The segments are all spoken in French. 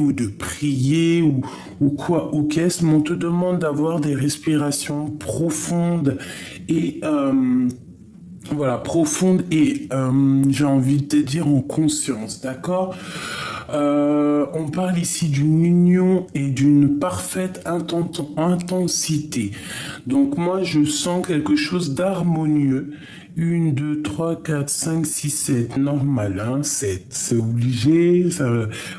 ou de prier ou quoi ou qu'est-ce, mais on te demande d'avoir des respirations profondes et voilà, profondes et j'ai envie de te dire en conscience, d'accord? On parle ici d'une union et d'une parfaite intensité. Donc moi, je sens quelque chose d'harmonieux. 1, 2, 3, 4, 5, 6, 7. Normal, hein, 7. C'est obligé. Ça...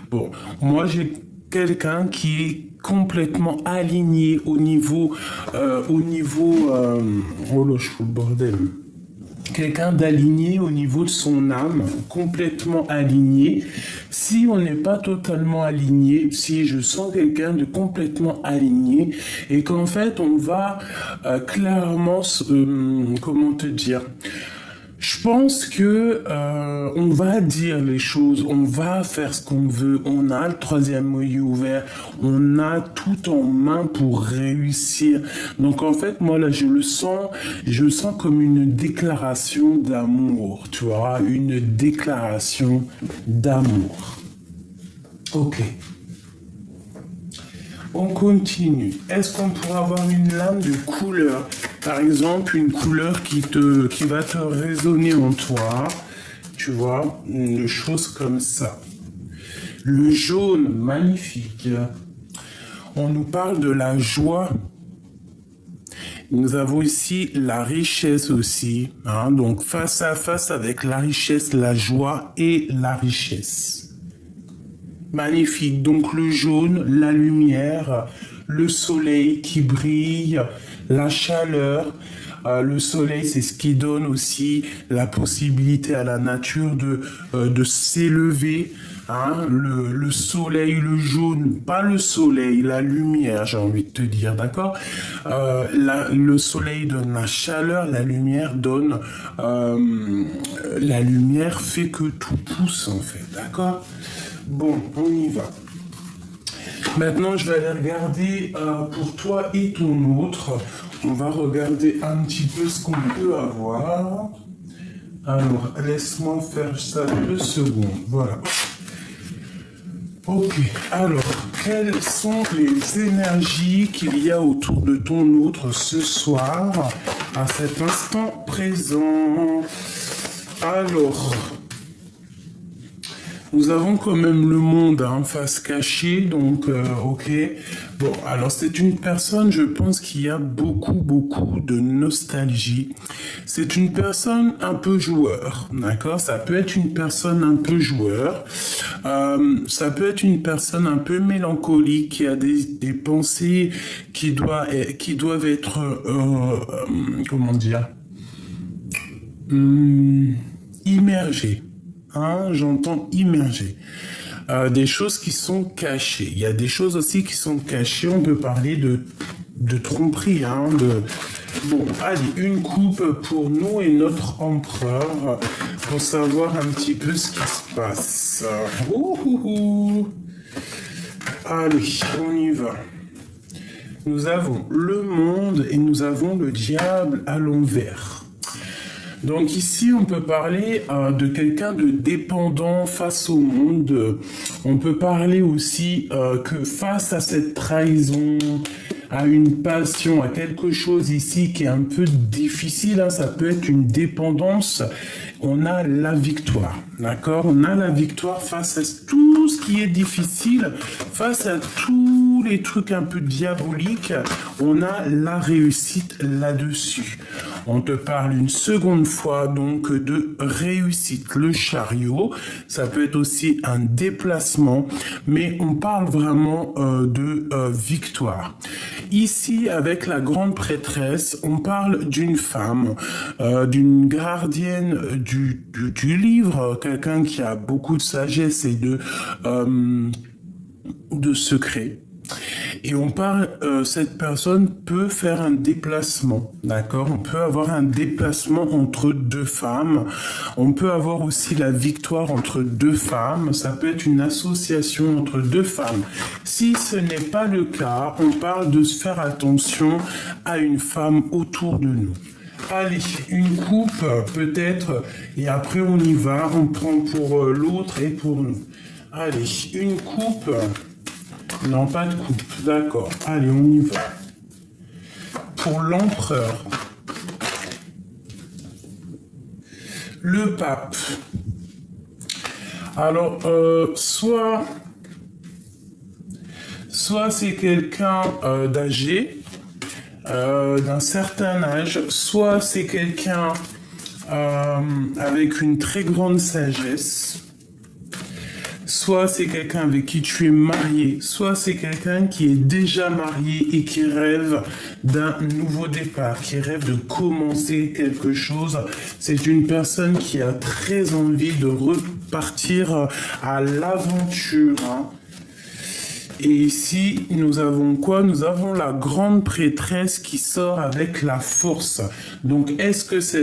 Bon, moi, j'ai quelqu'un qui est complètement aligné au niveau... Oh là, je fous le bordel. Quelqu'un d'aligné au niveau de son âme, complètement aligné. Si on n'est pas totalement aligné, si je sens quelqu'un de complètement aligné et qu'en fait on va clairement, comment te dire, je pense que on va dire les choses, on va faire ce qu'on veut, on a le troisième œil ouvert, on a tout en main pour réussir. Donc en fait, moi là, je le sens comme une déclaration d'amour, tu vois, une déclaration d'amour. Ok. On continue. Est-ce qu'on pourrait avoir une lame de couleur? Par exemple, une couleur qui va te résonner en toi. Tu vois, une chose comme ça. Le jaune, magnifique. On nous parle de la joie. Nous avons ici la richesse aussi. Hein, donc, face à face avec la richesse, la joie et la richesse. Magnifique. Donc le jaune, la lumière, le soleil qui brille, la chaleur. Le soleil, c'est ce qui donne aussi la possibilité à la nature de s'élever. Hein, le soleil, le jaune, pas le soleil, la lumière, j'ai envie de te dire, d'accord? Le soleil donne la chaleur, la lumière donne... la lumière fait que tout pousse, en fait, d'accord? Bon, on y va. Maintenant, je vais aller regarder pour toi et ton autre. On va regarder un petit peu ce qu'on peut avoir. Alors, laisse-moi faire ça 2 secondes. Voilà. Ok, alors, quelles sont les énergies qu'il y a autour de ton autre ce soir, à cet instant présent? Alors... Nous avons quand même le monde en face cachée, donc ok. Bon, alors c'est une personne, je pense, qui a beaucoup de nostalgie. C'est une personne un peu joueur, d'accord? Ça peut être une personne un peu joueur. Ça peut être une personne un peu mélancolique, qui a des pensées qui doivent être, comment dire, immergées. Hein, j'entends immergé. Des choses qui sont cachées. Il y a des choses aussi qui sont cachées. On peut parler de tromperie. Hein, Bon, allez, une coupe pour nous et notre empereur pour savoir un petit peu ce qui se passe. Allez, on y va. Nous avons le monde et nous avons le diable à l'envers. Donc ici, on peut parler de quelqu'un de dépendant face au monde. On peut parler aussi que face à cette trahison, à une passion, à quelque chose ici qui est un peu difficile, hein, ça peut être une dépendance, on a la victoire, d'accord? On a la victoire face à tout ce qui est difficile, face à tous les trucs un peu diaboliques, on a la réussite là-dessus. On te parle une seconde fois donc de réussite. Le chariot, ça peut être aussi un déplacement, mais on parle vraiment de victoire. Ici, avec la grande prêtresse, on parle d'une femme, d'une gardienne du livre, quelqu'un qui a beaucoup de sagesse et de secrets. Et on parle, cette personne peut faire un déplacement, d'accord? On peut avoir un déplacement entre deux femmes. On peut avoir aussi la victoire entre deux femmes. Ça peut être une association entre deux femmes. Si ce n'est pas le cas, on parle de se faire attention à une femme autour de nous. Allez, une coupe peut-être, et après on y va, on prend pour l'autre et pour nous. Allez, une coupe Non, pas de coupe. D'accord. Allez, on y va. Pour l'empereur. Le pape. Alors, soit c'est quelqu'un d'âgé, d'un certain âge, soit c'est quelqu'un avec une très grande sagesse, soit c'est quelqu'un avec qui tu es marié, soit c'est quelqu'un qui est déjà marié et qui rêve d'un nouveau départ, qui rêve de commencer quelque chose. C'est une personne qui a très envie de repartir à l'aventure, hein. Et ici, nous avons quoi? Nous avons la grande prêtresse qui sort avec la force. Donc, est-ce que ce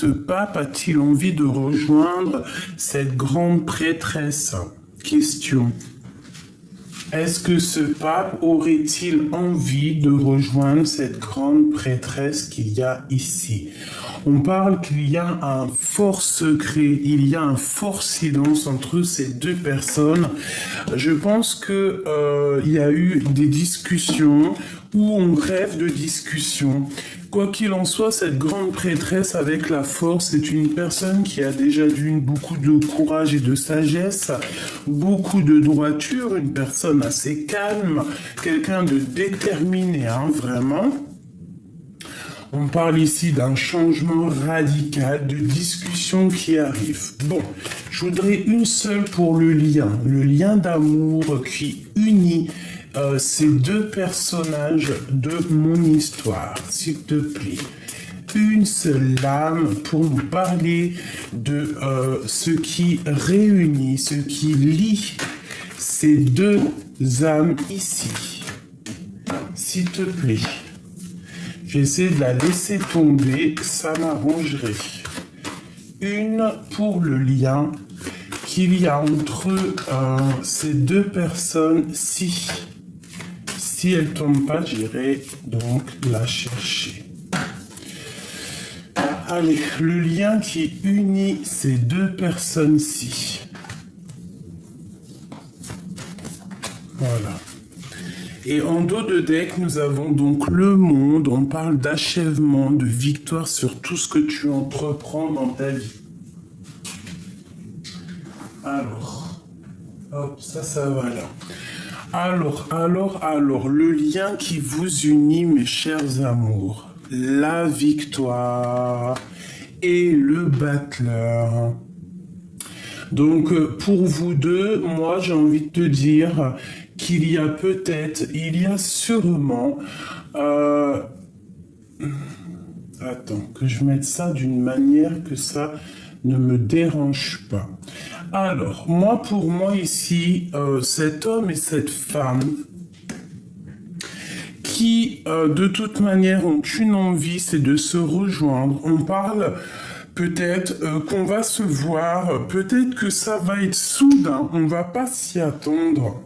pape a-t-il envie de rejoindre cette grande prêtresse? Question. Est-ce que ce pape aurait-il envie de rejoindre cette grande prêtresse qu'il y a ici? On parle qu'il y a un fort secret, il y a un fort silence entre ces deux personnes. Je pense que il y a eu des discussions ou on rêve de discussions. Quoi qu'il en soit, cette grande prêtresse avec la force est une personne qui a déjà beaucoup de courage et de sagesse, beaucoup de droiture, une personne assez calme, quelqu'un de déterminé, hein, vraiment. On parle ici d'un changement radical, de discussion qui arrive. Bon, je voudrais une seule pour le lien d'amour qui unit ces deux personnages de mon histoire, s'il te plaît. Une seule lame pour nous parler de ce qui réunit, ce qui lie ces deux âmes ici. S'il te plaît. J'essaie de la laisser tomber, ça m'arrangerait. Une pour le lien qu'il y a entre ces deux personnes-ci. Si elle tombe pas, j'irai donc la chercher. Allez, le lien qui unit ces deux personnes-ci. Voilà. Et en dos de deck, nous avons donc le monde. On parle d'achèvement, de victoire sur tout ce que tu entreprends dans ta vie. Alors, hop, ça va là. Alors, le lien qui vous unit, mes chers amours, la victoire et le battleur. Donc, pour vous deux, moi, j'ai envie de te dire qu'il y a sûrement... Attends, que je mette ça d'une manière que ça ne me dérange pas. Alors, pour moi ici, cet homme et cette femme qui, de toute manière, ont une envie, c'est de se rejoindre. On parle peut-être qu'on va se voir, peut-être que ça va être soudain, on va pas s'y attendre.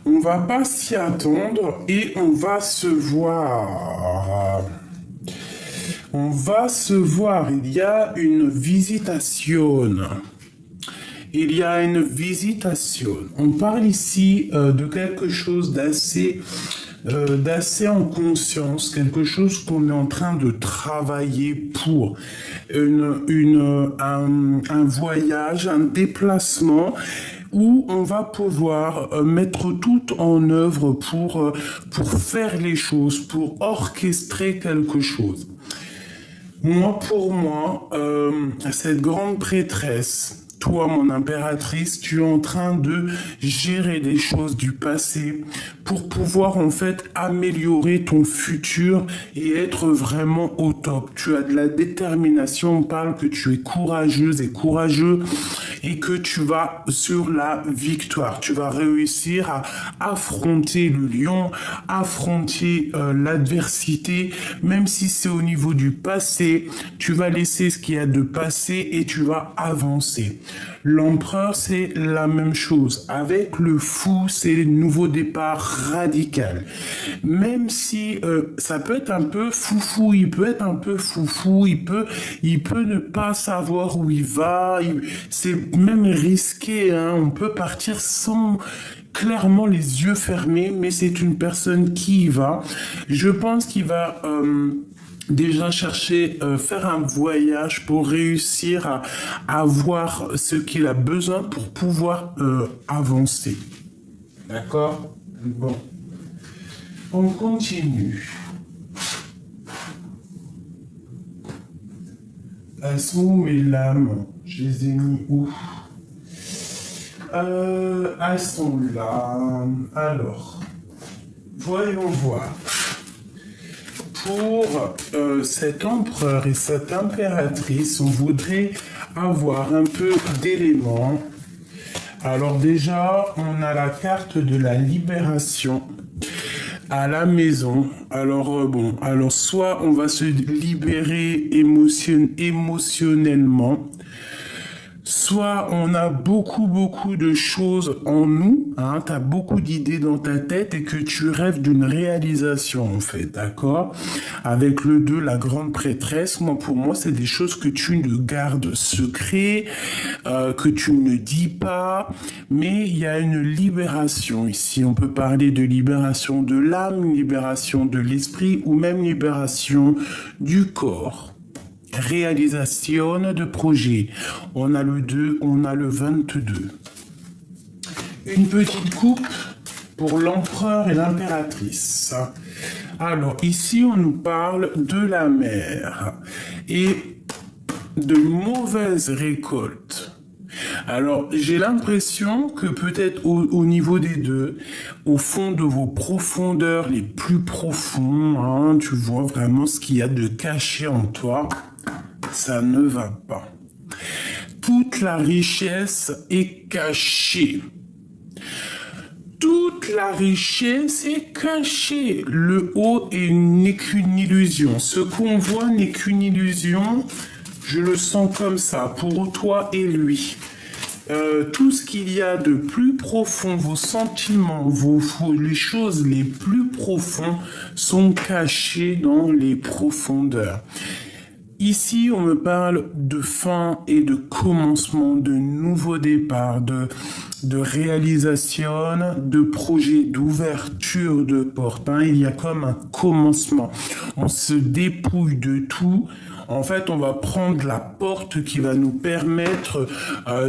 On va pas s'y attendre et on va se voir. On va se voir. Il y a une visitation. Il y a une visitation. On parle ici de quelque chose d'assez en conscience, quelque chose qu'on est en train de travailler pour un voyage, un déplacement où on va pouvoir mettre tout en œuvre pour faire les choses, pour orchestrer quelque chose. Pour moi, cette grande prêtresse, toi, mon impératrice, tu es en train de gérer des choses du passé pour pouvoir en fait améliorer ton futur et être vraiment au top. Tu as de la détermination, on parle que tu es courageuse et courageux et que tu vas sur la victoire. Tu vas réussir à affronter le lion, affronter l'adversité, même si c'est au niveau du passé, tu vas laisser ce qu'il y a de passé et tu vas avancer. L'empereur, c'est la même chose. Avec le fou, c'est le nouveau départ radical. Même si ça peut être un peu foufou, il peut être un peu foufou, il peut ne pas savoir où il va. C'est même risqué, hein. On peut partir sans clairement les yeux fermés, mais c'est une personne qui y va. Je pense qu'il va déjà chercher, faire un voyage pour réussir à avoir ce qu'il a besoin pour pouvoir avancer. D'accord? Bon. On continue. Elles sont où mes lames? Je les ai mis où? Elles sont là. Alors, voyons voir. Pour cet empereur et cette impératrice, on voudrait avoir un peu d'éléments. Alors déjà, on a la carte de la libération à la maison. Alors bon, alors soit on va se libérer émotionnellement, soit on a beaucoup de choses en nous, hein, tu as beaucoup d'idées dans ta tête et que tu rêves d'une réalisation en fait, d'accord? Avec le 2, la grande prêtresse, pour moi c'est des choses que tu ne gardes secret, que tu ne dis pas, mais il y a une libération ici. On peut parler de libération de l'âme, libération de l'esprit ou même libération du corps. Réalisation de projet. On a le 2, on a le 22. Une petite coupe pour l'empereur et l'impératrice. Alors, ici, on nous parle de la mer et de mauvaises récoltes. Alors, j'ai l'impression que peut-être au niveau des deux, au fond de vos profondeurs les plus profonds, hein, tu vois vraiment ce qu'il y a de caché en toi. Ça ne va pas. Toute la richesse est cachée. Toute la richesse est cachée. Le haut n'est qu'une illusion. Ce qu'on voit n'est qu'une illusion. Je le sens comme ça, pour toi et lui. Tout ce qu'il y a de plus profond, vos sentiments, les choses les plus profondes sont cachées dans les profondeurs. Ici, on me parle de fin et de commencement, de nouveau départ, de réalisation, de projet, d'ouverture de porte. Hein. Il y a comme un commencement. On se dépouille de tout. En fait, on va prendre la porte qui va nous permettre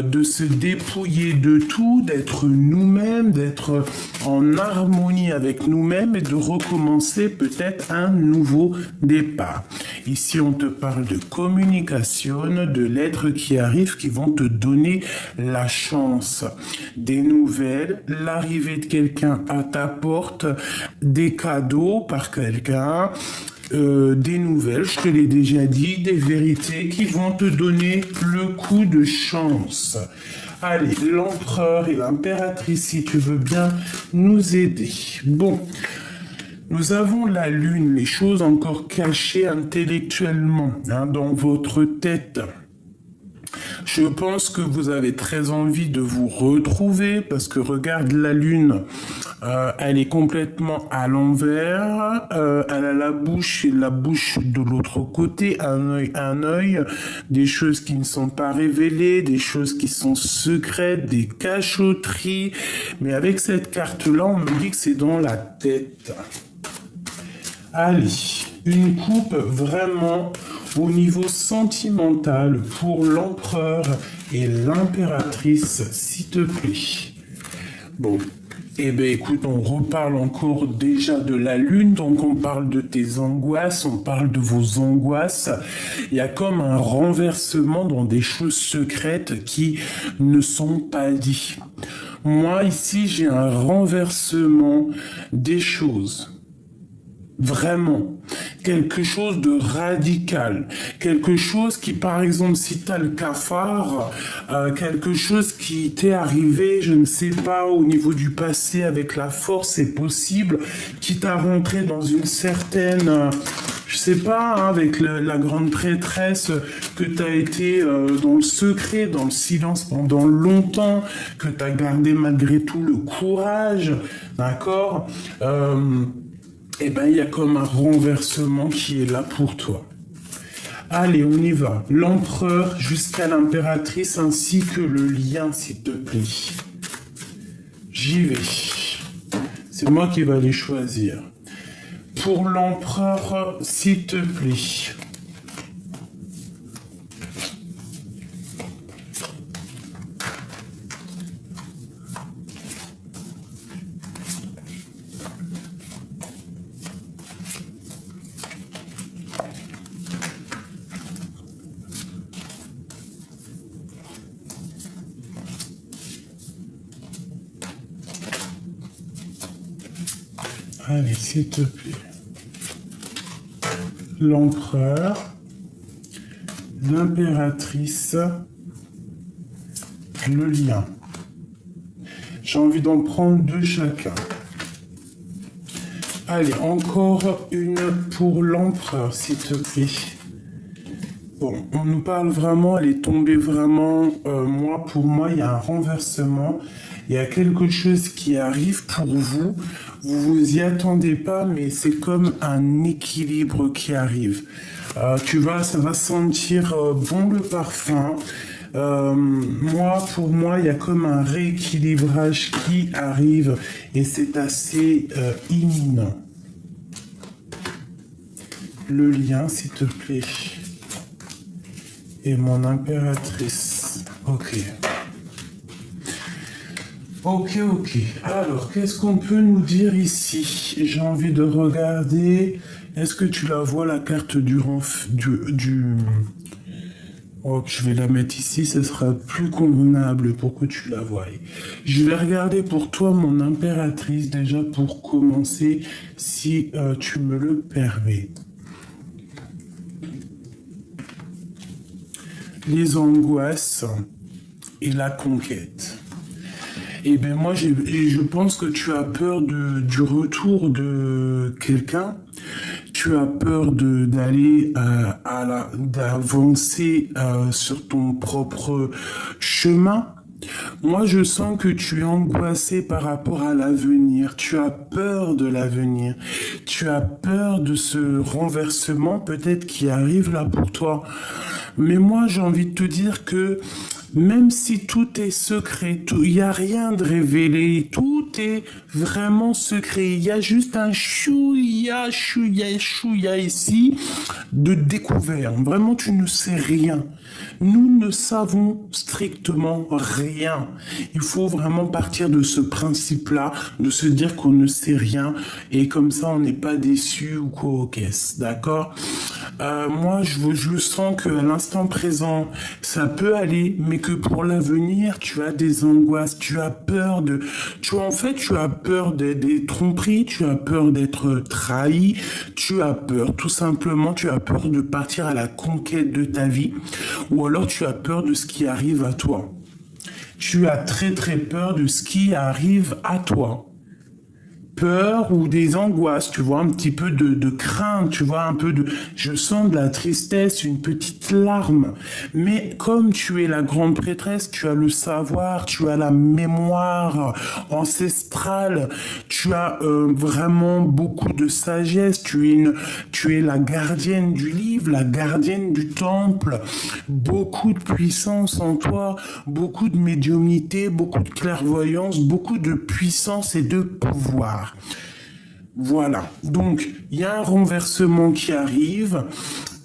de se dépouiller de tout, d'être nous-mêmes, d'être en harmonie avec nous-mêmes et de recommencer peut-être un nouveau départ. Ici, on te parle de communication, de lettres qui arrivent, qui vont te donner la chance, des nouvelles, l'arrivée de quelqu'un à ta porte, des cadeaux par quelqu'un, des nouvelles, je te l'ai déjà dit, des vérités qui vont te donner le coup de chance. Allez, l'empereur et l'impératrice, si tu veux bien nous aider. Bon, nous avons la lune, les choses encore cachées intellectuellement, hein, dans votre tête. Je pense que vous avez très envie de vous retrouver parce que regarde la lune, elle est complètement à l'envers, elle a la bouche de l'autre côté, un œil, des choses qui ne sont pas révélées, des choses qui sont secrètes, des cachotteries. Mais avec cette carte-là, on me dit que c'est dans la tête. Allez, une coupe vraiment au niveau sentimental pour l'empereur et l'impératrice, s'il te plaît. Bon, eh bien écoute, on reparle encore déjà de la lune, donc on parle de tes angoisses, on parle de vos angoisses. Il y a comme un renversement dans des choses secrètes qui ne sont pas dites. Moi, ici, j'ai un renversement des choses. Vraiment, quelque chose de radical, quelque chose qui, par exemple, si tu as le cafard, quelque chose qui t'est arrivé, je ne sais pas, au niveau du passé avec la force, c'est possible, qui t'a rentré dans une certaine, je sais pas, hein, avec la grande prêtresse, que tu as été dans le secret, dans le silence pendant longtemps, que tu as gardé malgré tout le courage, d'accord eh bien, il y a comme un renversement qui est là pour toi. Allez, on y va. L'empereur jusqu'à l'impératrice ainsi que le lien, s'il te plaît. j'y vais. C'est moi qui vais les choisir. Pour l'empereur, s'il te plaît. Allez, s'il te plaît. L'empereur, l'impératrice, le lion. J'ai envie d'en prendre 2 chacun. Allez, encore une pour l'empereur, s'il te plaît. Bon, on nous parle vraiment, elle est tombée vraiment, pour moi, il y a un renversement, il y a quelque chose qui arrive pour vous, vous vous y attendez pas, mais c'est comme un équilibre qui arrive. Ça va sentir bon le parfum. Pour moi, il y a comme un rééquilibrage qui arrive et c'est assez imminent. Le lien, s'il te plaît. Et mon impératrice. Ok. Ok. Alors, qu'est-ce qu'on peut nous dire ici? J'ai envie de regarder. Est-ce que tu la vois, la carte du... Oh, je vais la mettre ici, ce sera plus convenable pour que tu la voies. Je vais regarder pour toi, mon impératrice, déjà pour commencer, si tu me le permets. Les angoisses et la conquête. Eh bien, moi, je pense que tu as peur du retour de quelqu'un. Tu as peur d'aller d'avancer sur ton propre chemin. Moi, je sens que tu es angoissé par rapport à l'avenir. Tu as peur de l'avenir. Tu as peur de ce renversement peut-être qui arrive là pour toi. Mais moi, j'ai envie de te dire que même si tout est secret, il n'y a rien de révélé, tout est vraiment secret. Il y a juste un chouïa ici de découvert. Vraiment, tu ne sais rien. Nous ne savons strictement rien. Il faut vraiment partir de ce principe-là, de se dire qu'on ne sait rien et comme ça, on n'est pas déçu ou quoi aux caisses, d'accord? Moi, je sens qu'à l'instant présent, ça peut aller, mais que pour l'avenir, tu as des angoisses, tu as peur tu as peur des tromperies, tu as peur d'être trahi, tu as peur, tout simplement, tu as peur de partir à la conquête de ta vie, ou alors tu as peur de ce qui arrive à toi. Tu as très très peur de ce qui arrive à toi. Peur ou des angoisses, tu vois, un petit peu de crainte, tu vois, je sens de la tristesse, une petite larme. Mais comme tu es la grande prêtresse, tu as le savoir, tu as la mémoire ancestrale, tu as vraiment beaucoup de sagesse, tu es la gardienne du livre, la gardienne du temple, beaucoup de puissance en toi, beaucoup de médiumnité, beaucoup de clairvoyance, beaucoup de puissance et de pouvoir. Voilà, donc il y a un renversement qui arrive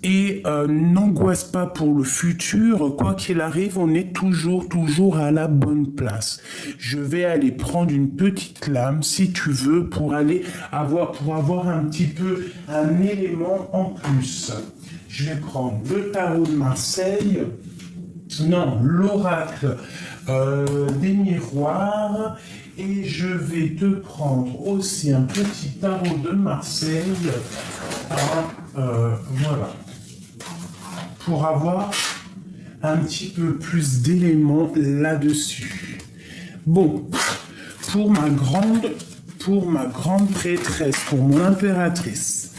et n'angoisse pas pour le futur, quoi qu'il arrive, on est toujours à la bonne place. Je vais aller prendre une petite lame, si tu veux, pour avoir un petit peu un élément en plus. Je vais prendre le tarot de Marseille, l'oracle des miroirs, et je vais te prendre aussi un petit tarot de Marseille, voilà, pour avoir un petit peu plus d'éléments là-dessus. Bon, pour ma grande prêtresse, pour mon impératrice,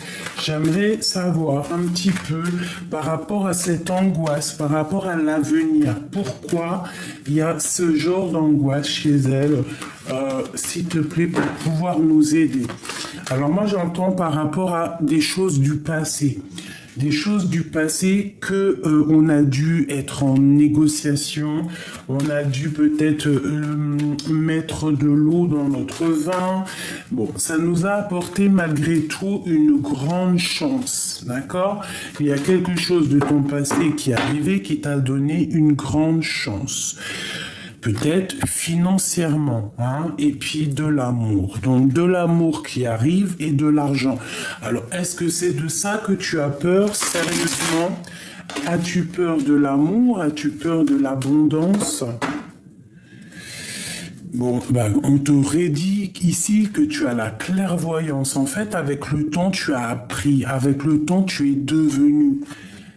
j'aimerais savoir un petit peu par rapport à cette angoisse, par rapport à l'avenir. Pourquoi il y a ce genre d'angoisse chez elle, s'il te plaît, pour pouvoir nous aider. Alors moi, j'entends par rapport à des choses du passé. des choses du passé que on a dû être en négociation, on a dû peut-être mettre de l'eau dans notre vin. Bon, ça nous a apporté malgré tout une grande chance, d'accord? Il y a quelque chose de ton passé qui est arrivé qui t'a donné une grande chance. Peut-être financièrement, hein, et puis de l'amour. Donc de l'amour qui arrive et de l'argent. Alors, est-ce que c'est de ça que tu as peur, sérieusement? As-tu peur de l'amour? As-tu peur de l'abondance? Bon, bah, on t'aurait dit ici que tu as la clairvoyance. En fait, avec le temps, tu as appris. Avec le temps, tu es devenu.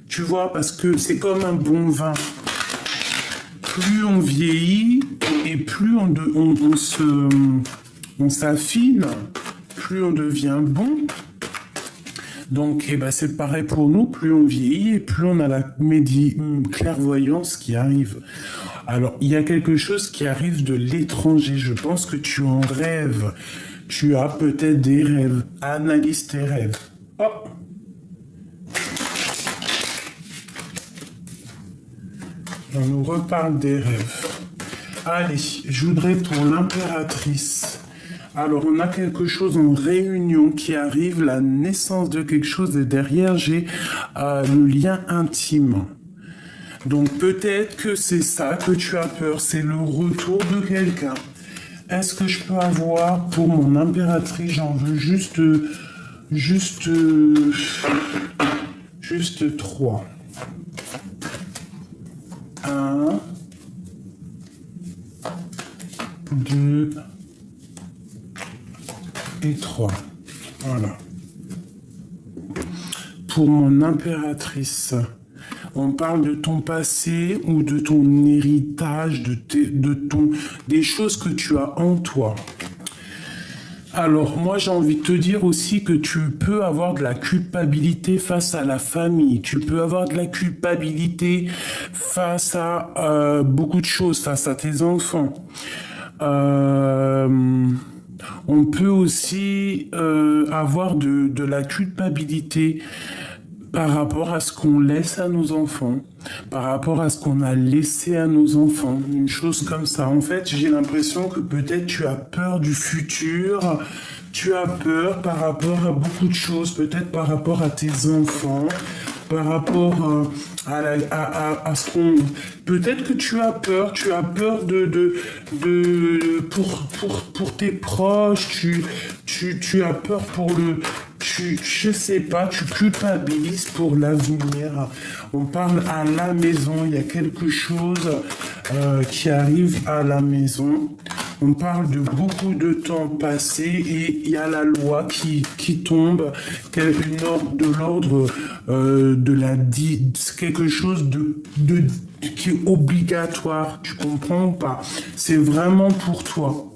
Tu vois, parce que c'est comme un bon vin. Plus on vieillit et plus on s'affine, plus on devient bon. Donc, eh ben, c'est pareil pour nous, plus on vieillit et plus on a la clairvoyance qui arrive. Alors, il y a quelque chose qui arrive de l'étranger. Je pense que tu en rêves. Tu as peut-être des rêves. Analyse tes rêves. Oh! On nous reparle des rêves. Allez, je voudrais pour l'impératrice. Alors, on a quelque chose en réunion qui arrive, la naissance de quelque chose, et derrière, j'ai le lien intime. Donc, peut-être que c'est ça que tu as peur, c'est le retour de quelqu'un. Est-ce que je peux avoir, pour mon impératrice, j'en veux juste 3. 1, 2 et 3. Voilà. Pour mon impératrice, on parle de ton passé ou de ton héritage, des choses que tu as en toi. Alors, moi, j'ai envie de te dire aussi que tu peux avoir de la culpabilité face à la famille. Tu peux avoir de la culpabilité face à beaucoup de choses, face à tes enfants. On peut aussi avoir de la culpabilité par rapport à ce qu'on laisse à nos enfants, par rapport à ce qu'on a laissé à nos enfants, une chose comme ça. En fait, j'ai l'impression que peut-être tu as peur du futur, tu as peur par rapport à beaucoup de choses, peut-être par rapport à tes enfants, par rapport à ce qu'on... Peut-être que tu as peur pour tes proches, tu as peur pour je sais pas, tu culpabilises pour l'avenir. On parle à la maison, il y a quelque chose qui arrive à la maison. On parle de beaucoup de temps passé et il y a la loi qui tombe, de l'ordre quelque chose qui est obligatoire. Tu comprends ou pas? C'est vraiment pour toi.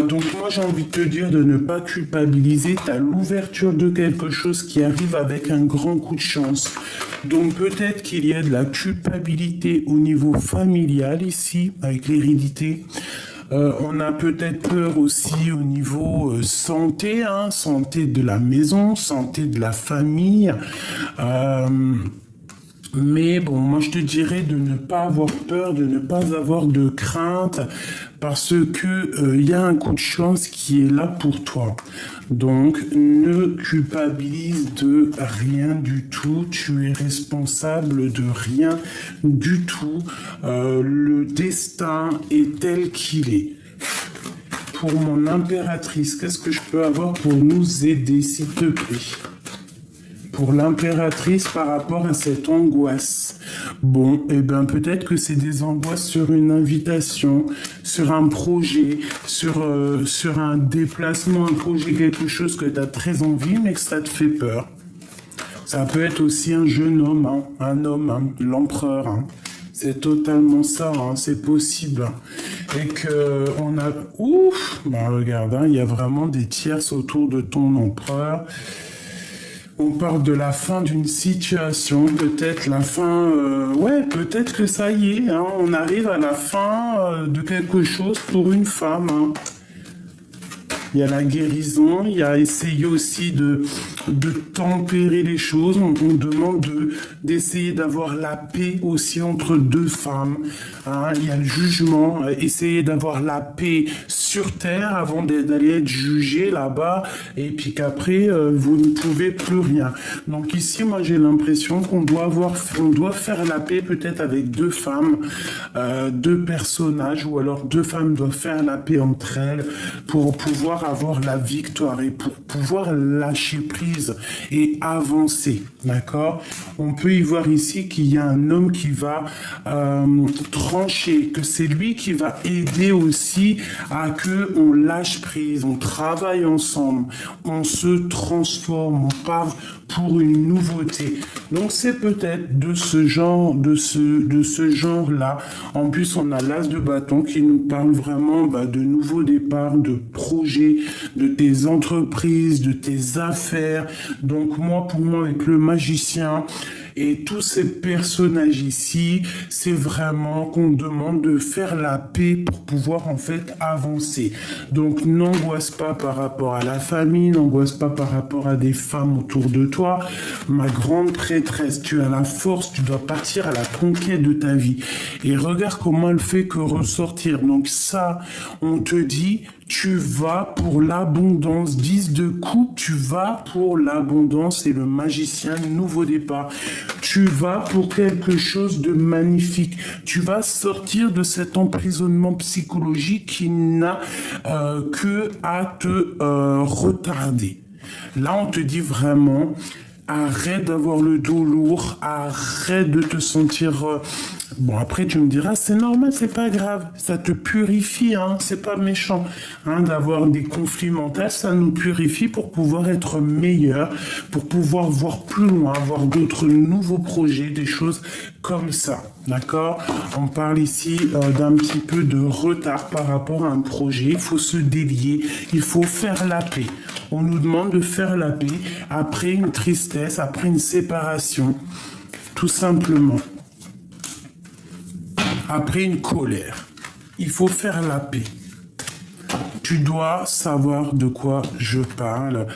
Donc moi j'ai envie de te dire de ne pas culpabiliser, tu as l'ouverture de quelque chose qui arrive avec un grand coup de chance. Donc peut-être qu'il y a de la culpabilité au niveau familial ici, avec l'hérédité. On a peut-être peur aussi au niveau santé, hein, santé de la maison, santé de la famille. Mais bon, moi je te dirais de ne pas avoir peur, de ne pas avoir de crainte, parce que y a un coup de chance qui est là pour toi. Donc ne culpabilise de rien du tout, tu es responsable de rien du tout. Le destin est tel qu'il est. Pour mon impératrice, qu'est-ce que je peux avoir pour nous aider, s'il te plaît? Pour l'impératrice par rapport à cette angoisse. Bon, eh ben peut-être que c'est des angoisses sur une invitation, sur un projet, sur un déplacement, un projet, quelque chose que tu as très envie, mais que ça te fait peur. Ça peut être aussi un jeune homme, hein, un homme, hein, l'empereur. Hein. C'est totalement ça, hein, c'est possible. Et que on a... Ouf, ben regarde, hein, il y a vraiment des tierces autour de ton empereur. On parle de la fin d'une situation, peut-être la fin... ouais, peut-être que ça y est, hein, on arrive à la fin de quelque chose pour une femme. Hein. il y a la guérison, il y a essayer aussi de tempérer les choses. On demande d'essayer d'avoir la paix aussi entre deux femmes. Hein. Il y a le jugement, essayer d'avoir la paix sur terre avant d'aller être jugé là-bas, et puis qu'après, vous ne pouvez plus rien. Donc ici, moi, j'ai l'impression qu'on doit faire la paix peut-être avec deux femmes, deux personnages, ou alors deux femmes doivent faire la paix entre elles pour pouvoir avoir la victoire et pour pouvoir lâcher prise et avancer, d'accord? On peut y voir ici qu'il y a un homme qui va trancher, que c'est lui qui va aider aussi à que on lâche prise, on travaille ensemble, on se transforme, on part pour une nouveauté. Donc c'est peut-être de ce genre, de ce genre-là. En plus, on a l'as de bâton qui nous parle vraiment de nouveaux départs, de projets, de tes entreprises, de tes affaires. Donc moi, pour moi, avec le magicien et tous ces personnages ici, c'est vraiment qu'on demande de faire la paix pour pouvoir en fait avancer. Donc n'angoisse pas par rapport à la famille, n'angoisse pas par rapport à des femmes autour de toi. Ma grande prêtresse, tu as la force, tu dois partir à la conquête de ta vie. Et regarde comment elle fait que ressortir. Donc ça, on te dit, tu vas pour l'abondance. 10 de coupe, tu vas pour l'abondance et le magicien, nouveau départ. Tu vas pour quelque chose de magnifique. Tu vas sortir de cet emprisonnement psychologique qui n'a que à te retarder. Là, on te dit vraiment, arrête d'avoir le dos lourd, arrête de te sentir... Bon, après, tu me diras, c'est normal, c'est pas grave, ça te purifie, hein, c'est pas méchant, hein, d'avoir des conflits mentaux, ça nous purifie pour pouvoir être meilleur, pour pouvoir voir plus loin, avoir d'autres nouveaux projets, des choses comme ça, d'accord? On parle ici d'un petit peu de retard par rapport à un projet, il faut se délier, il faut faire la paix. On nous demande de faire la paix après une tristesse, après une séparation, tout simplement. Après une colère, il faut faire la paix. Tu dois savoir de quoi je parle.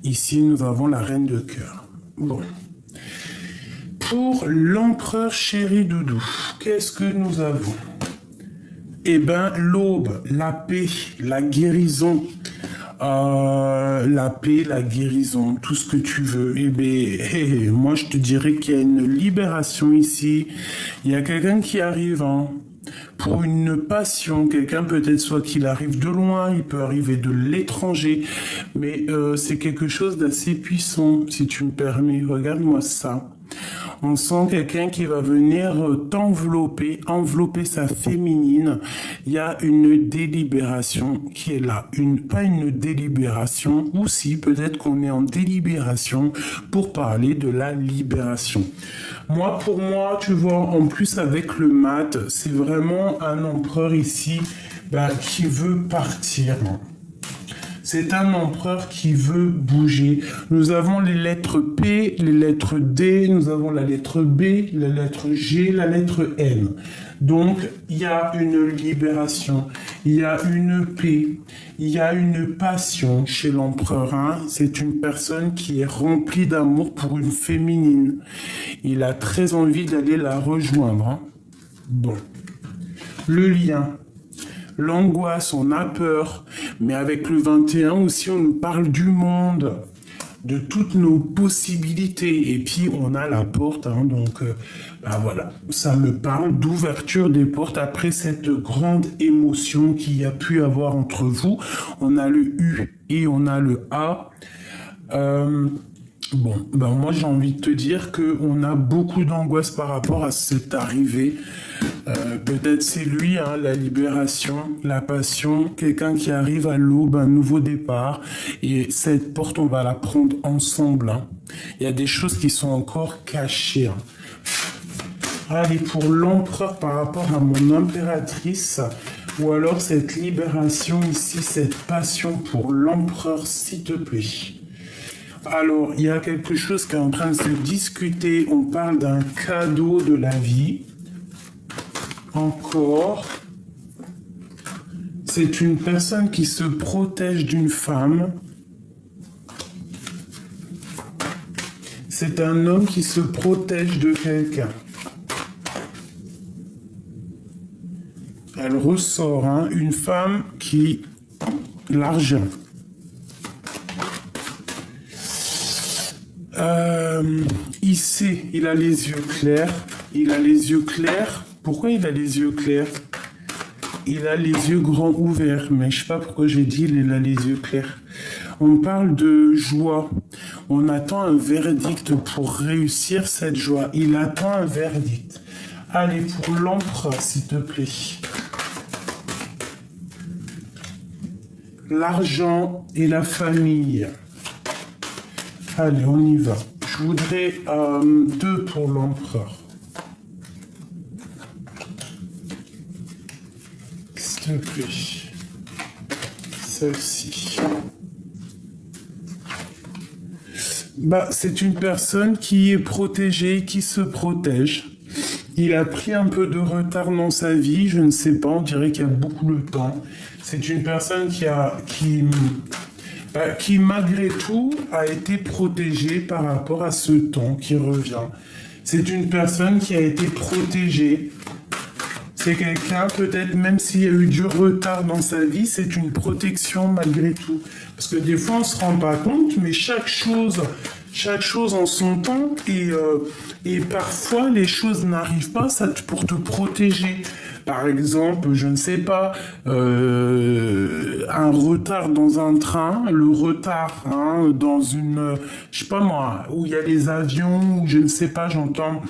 Ici, nous avons la reine de cœur. Bon. Pour l'empereur chéri doudou, qu'est-ce que nous avons? Eh bien, l'aube, la paix, la guérison. La paix, la guérison, tout ce que tu veux. Eh bien, moi je te dirais qu'il y a une libération ici. Il y a quelqu'un qui arrive pour une passion. Quelqu'un peut-être soit qu'il arrive de loin, il peut arriver de l'étranger. Mais c'est quelque chose d'assez puissant, si tu me permets. Regarde-moi ça. On sent quelqu'un qui va venir t'envelopper, envelopper sa féminine. Il y a une délibération qui est là. Pas une délibération, ou si peut-être qu'on est en délibération pour parler de la libération. Moi, pour moi, tu vois, en plus avec le mat, c'est vraiment un empereur ici qui veut partir. C'est un empereur qui veut bouger. Nous avons les lettres P, les lettres D, nous avons la lettre B, la lettre G, la lettre N. Donc, il y a une libération, il y a une paix, il y a une passion chez l'empereur. Hein. C'est une personne qui est remplie d'amour pour une féminine. Il a très envie d'aller la rejoindre. Hein. Bon. Le lien. L'angoisse, on a peur, mais avec le 21 aussi, on nous parle du monde, de toutes nos possibilités, et puis on a la porte, hein, donc voilà, ça me parle d'ouverture des portes après cette grande émotion qu'il y a pu avoir entre vous. On a le U et on a le A. Moi j'ai envie de te dire qu'on a beaucoup d'angoisse par rapport à cette arrivée. Peut-être c'est lui, hein, la libération, la passion, quelqu'un qui arrive à l'aube, un nouveau départ. Et cette porte, on va la prendre ensemble. Hein. Il y a des choses qui sont encore cachées. Hein. Allez, pour l'empereur par rapport à mon impératrice, ou alors cette libération ici, cette passion pour l'empereur, s'il te plaît. Alors, il y a quelque chose qui est en train de se discuter. On parle d'un cadeau de la vie. Encore. c'est une personne qui se protège d'une femme. C'est un homme qui se protège de quelqu'un. Elle ressort, hein, une femme qui... L'argent. Il sait, il a les yeux clairs. Il a les yeux clairs. Pourquoi il a les yeux clairs? Il a les yeux grands ouverts. Mais je sais pas pourquoi j'ai dit il a les yeux clairs. On parle de joie. On attend un verdict pour réussir cette joie. Il attend un verdict. Allez, pour l'empereur, s'il te plaît. L'argent et la famille. Allez, on y va. Je voudrais 2 pour l'empereur. S'il te plaît. Celle-ci. Bah, c'est une personne qui est protégée, qui se protège. Il a pris un peu de retard dans sa vie, je ne sais pas, on dirait qu'il y a beaucoup de temps. C'est une personne qui malgré tout a été protégée par rapport à ce temps qui revient. C'est une personne qui a été protégée. C'est quelqu'un, peut-être même s'il y a eu du retard dans sa vie, c'est une protection malgré tout. Parce que des fois on ne se rend pas compte, mais chaque chose en son temps, et parfois les choses n'arrivent pas pour te protéger. Par exemple, je ne sais pas, un retard dans un train, le retard dans une, je sais pas moi, où il y a les avions, ou je ne sais pas, j'entends,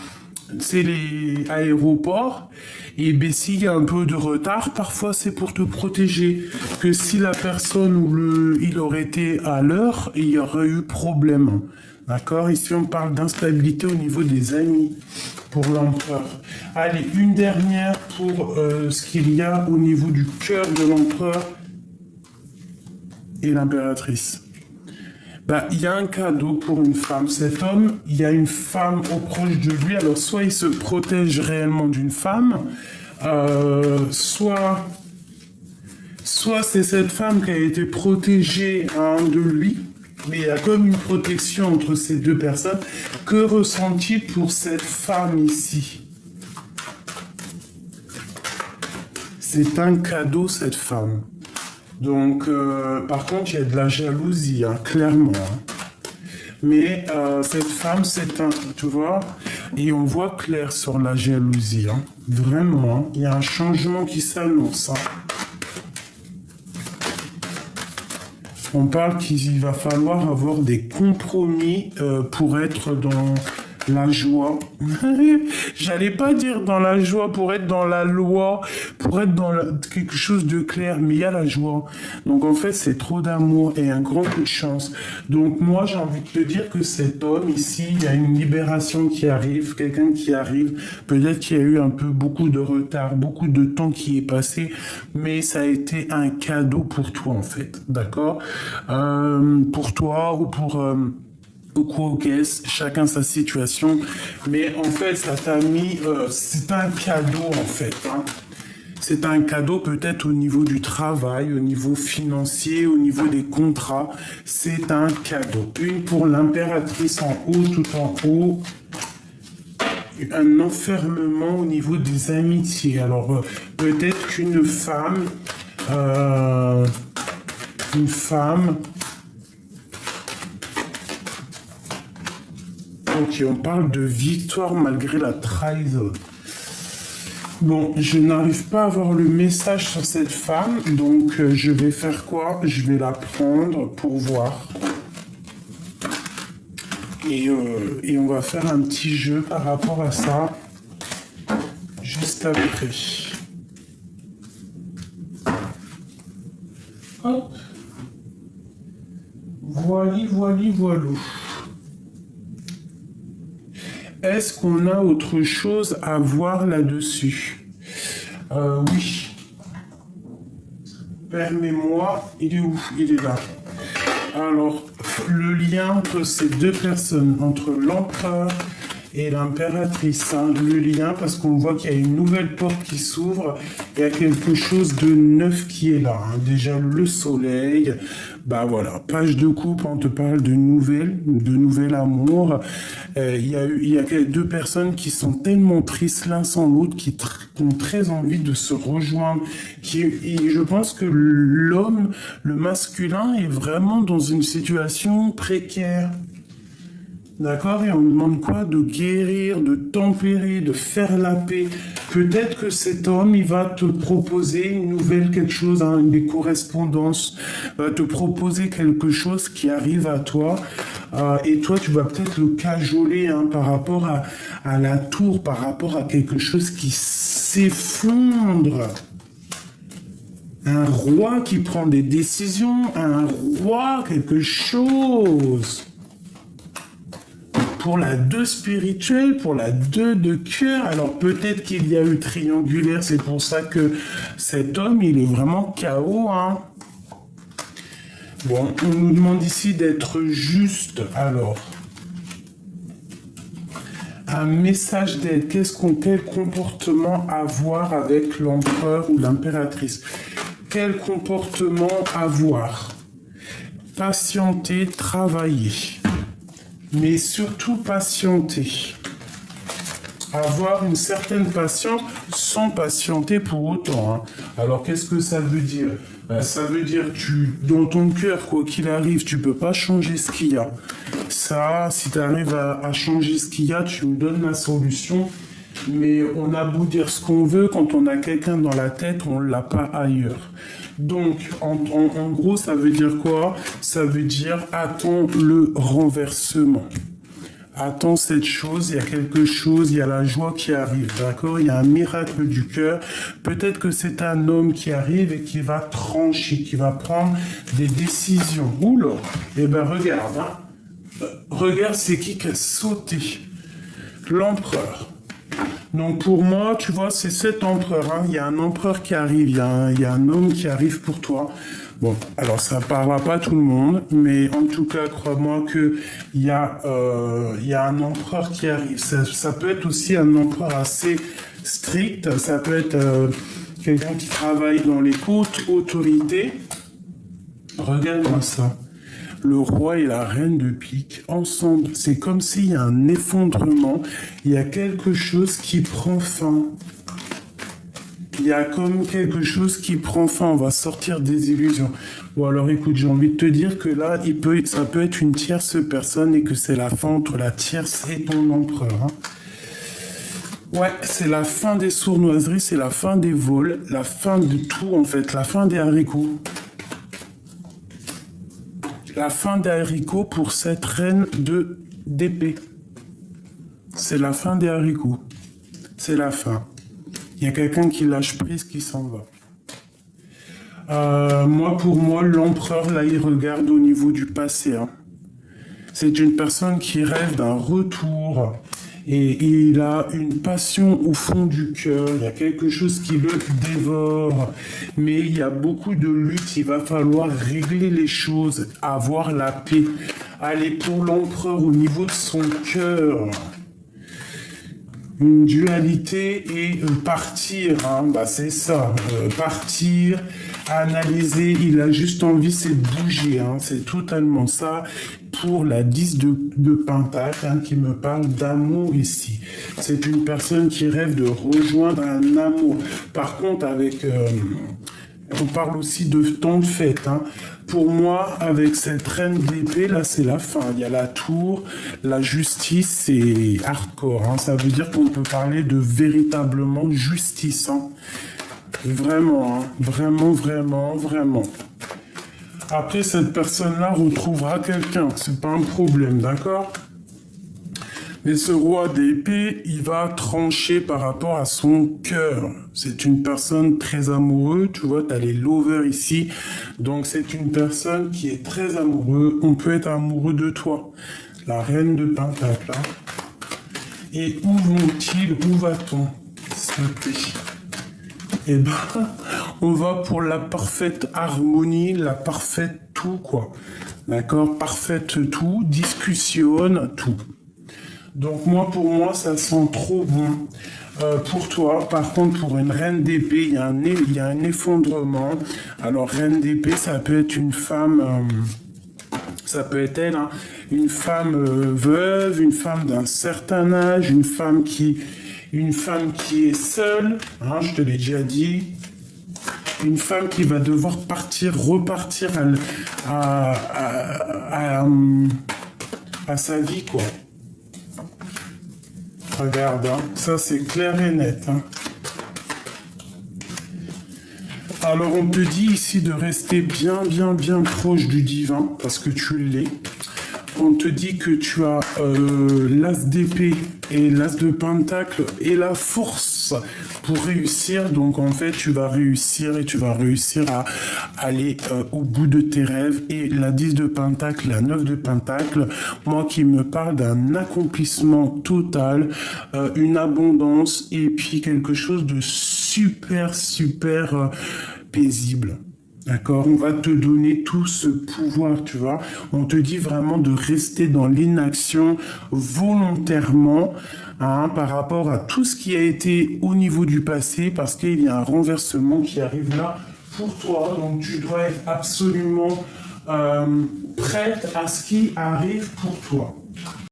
c'est les aéroports, et ben s'il y a un peu de retard, parfois c'est pour te protéger. Que si la personne ou il aurait été à l'heure, il y aurait eu problème. D'accord? Ici on parle d'instabilité au niveau des amis pour l'empereur. Allez, une dernière pour ce qu'il y a au niveau du cœur de l'empereur et l'impératrice. Bah, il y a un cadeau pour une femme. Cet homme, il y a une femme au proche de lui. Alors, soit il se protège réellement d'une femme, soit c'est cette femme qui a été protégée de lui. Mais il y a comme une protection entre ces deux personnes. Que ressent-il pour cette femme ici? C'est un cadeau, cette femme. Donc, par contre, il y a de la jalousie, clairement. Mais cette femme, c'est un... Tu vois? Et on voit clair sur la jalousie. Vraiment, il y a un changement qui s'annonce. On parle qu'il va falloir avoir des compromis pour être dans la joie. J'allais pas dire dans la joie, pour être dans la loi, pour être dans quelque chose de clair, mais il y a la joie. Donc en fait, c'est trop d'amour et un grand coup de chance. Donc moi, j'ai envie de te dire que cet homme ici, il y a une libération qui arrive, quelqu'un qui arrive. Peut-être qu'il y a eu un peu beaucoup de retard, beaucoup de temps qui est passé, mais ça a été un cadeau pour toi en fait, d'accord? Pour toi ou pour... chacun sa situation, mais en fait ça t'a mis, c'est un cadeau en fait, c'est un cadeau peut-être au niveau du travail, au niveau financier, au niveau des contrats, c'est un cadeau. Une pour l'impératrice en haut, tout en haut, un enfermement au niveau des amitiés. Alors peut-être qu'une femme, Ok, on parle de victoire malgré la trahison. Bon, je n'arrive pas à avoir le message sur cette femme, donc je vais faire quoi? Je vais la prendre pour voir. Et on va faire un petit jeu par rapport à ça, juste après. Hop. Voili, voilou. Est-ce qu'on a autre chose à voir là-dessus? Oui. Permets-moi, il est où? Il est là. Alors, le lien entre ces deux personnes, entre l'empereur et l'impératrice, hein, le lien, parce qu'on voit qu'il y a une nouvelle porte qui s'ouvre, il y a quelque chose de neuf qui est là, hein. Déjà le soleil, bah voilà, page de coupe, on te parle de nouvel amour. Il y a deux personnes qui sont tellement tristes l'un sans l'autre, qui ont très envie de se rejoindre. Et je pense que l'homme, le masculin, est vraiment dans une situation précaire. D'accord? Et on demande quoi? De guérir, de tempérer, de faire la paix. Peut-être que cet homme, il va te proposer une nouvelle quelque chose, hein, des correspondances, va te proposer quelque chose qui arrive à toi. Et toi, tu vas peut-être le cajoler, hein, par rapport à la tour, par rapport à quelque chose qui s'effondre. Un roi qui prend des décisions, un roi, quelque chose. Pour la 2 spirituelle, pour la 2 de cœur, alors peut-être qu'il y a eu triangulaire, c'est pour ça que cet homme, il est vraiment KO, hein. Bon, on nous demande ici d'être juste, alors. Un message d'aide, quel comportement avoir avec l'empereur ou l'impératrice? Quel comportement avoir? Patienter, travailler. Mais surtout patienter. Avoir une certaine patience sans patienter pour autant, hein. Alors qu'est-ce que ça veut dire? Ça veut dire que dans ton cœur, quoi qu'il arrive, tu peux pas changer ce qu'il y a. Ça, si tu arrives à changer ce qu'il y a, tu me donnes la solution. Mais on a beau dire ce qu'on veut, quand on a quelqu'un dans la tête, on l'a pas ailleurs. Donc, en gros, ça veut dire quoi? Ça veut dire attends le renversement. Attends cette chose, il y a quelque chose, il y a la joie qui arrive, d'accord? Il y a un miracle du cœur. Peut-être que c'est un homme qui arrive et qui va trancher, qui va prendre des décisions. Oula! Eh ben regarde, hein. Regarde, c'est qui a sauté? L'empereur. Donc pour moi, tu vois, c'est cet empereur, hein. Il y a un empereur qui arrive, il y a un homme qui arrive pour toi. Bon, alors ça ne parlera pas à tout le monde, mais en tout cas, crois-moi que il y a un empereur qui arrive. Ça peut être aussi un empereur assez strict, ça peut être quelqu'un qui travaille dans les hautes autorités. Regarde-moi ça. Le roi et la reine de pique ensemble, c'est comme s'il y a un effondrement, il y a quelque chose qui prend fin. Il y a comme quelque chose qui prend fin, on va sortir des illusions. Bon alors écoute, j'ai envie de te dire que là, ça peut être une tierce personne et que c'est la fin entre la tierce et ton empereur, hein. Ouais, c'est la fin des sournoiseries, c'est la fin des vols, la fin de tout en fait, la fin des haricots. La fin des haricots pour cette reine d'épée. C'est la fin des haricots. C'est la fin. Il y a quelqu'un qui lâche prise, qui s'en va. Pour moi, l'empereur, là, il regarde au niveau du passé, hein. C'est une personne qui rêve d'un retour. Et il a une passion au fond du cœur, il y a quelque chose qui le dévore, mais il y a beaucoup de luttes, il va falloir régler les choses, avoir la paix, aller pour l'empereur au niveau de son cœur. Une dualité et partir, hein, bah c'est ça, partir, analyser, il a juste envie, c'est de bouger, hein, c'est totalement ça. Pour la 10 de Pentacle, hein, qui me parle d'amour ici. C'est une personne qui rêve de rejoindre un amour. Par contre, on parle aussi de temps de fête, hein. Pour moi, avec cette reine d'épée, là, c'est la fin. Il y a la tour, la justice, c'est hardcore, hein. Ça veut dire qu'on peut parler de véritablement justice, hein. Vraiment, hein. Vraiment, vraiment, vraiment. Après, cette personne-là retrouvera quelqu'un. C'est pas un problème, d'accord? Mais ce roi d'épée, il va trancher par rapport à son cœur. C'est une personne très amoureuse. Tu vois, tu as les lovers ici. Donc, c'est une personne qui est très amoureuse. On peut être amoureux de toi. La reine de Pentacle. Hein. Et où vont-ils? Où va-t-on? Eh ben, on va pour la parfaite harmonie, la parfaite tout, quoi. D'accord? Parfaite tout, discussionne tout. Donc moi, pour moi, ça sent trop bon. Pour toi, par contre, pour une reine d'épée, il y a un effondrement. Alors, reine d'épée, ça peut être une femme, ça peut être elle, hein, une femme veuve, une femme d'un certain âge, une femme qui est seule, hein, je te l'ai déjà dit. Une femme qui va devoir repartir à sa vie, quoi. Regarde, hein, ça c'est clair et net. Hein. Alors on te dit ici de rester bien proche du divin, parce que tu l'es. On te dit que tu as l'as d'épée et l'as de pentacle et la force pour réussir. Donc en fait, tu vas réussir à aller au bout de tes rêves. Et la 10 de pentacle, la 9 de pentacle, moi qui me parle d'un accomplissement total, une abondance et puis quelque chose de super paisible. D'accord, on va te donner tout ce pouvoir, tu vois. On te dit vraiment de rester dans l'inaction volontairement, hein, par rapport à tout ce qui a été au niveau du passé, parce qu'il y a un renversement qui arrive là pour toi. Donc tu dois être absolument prête à ce qui arrive pour toi.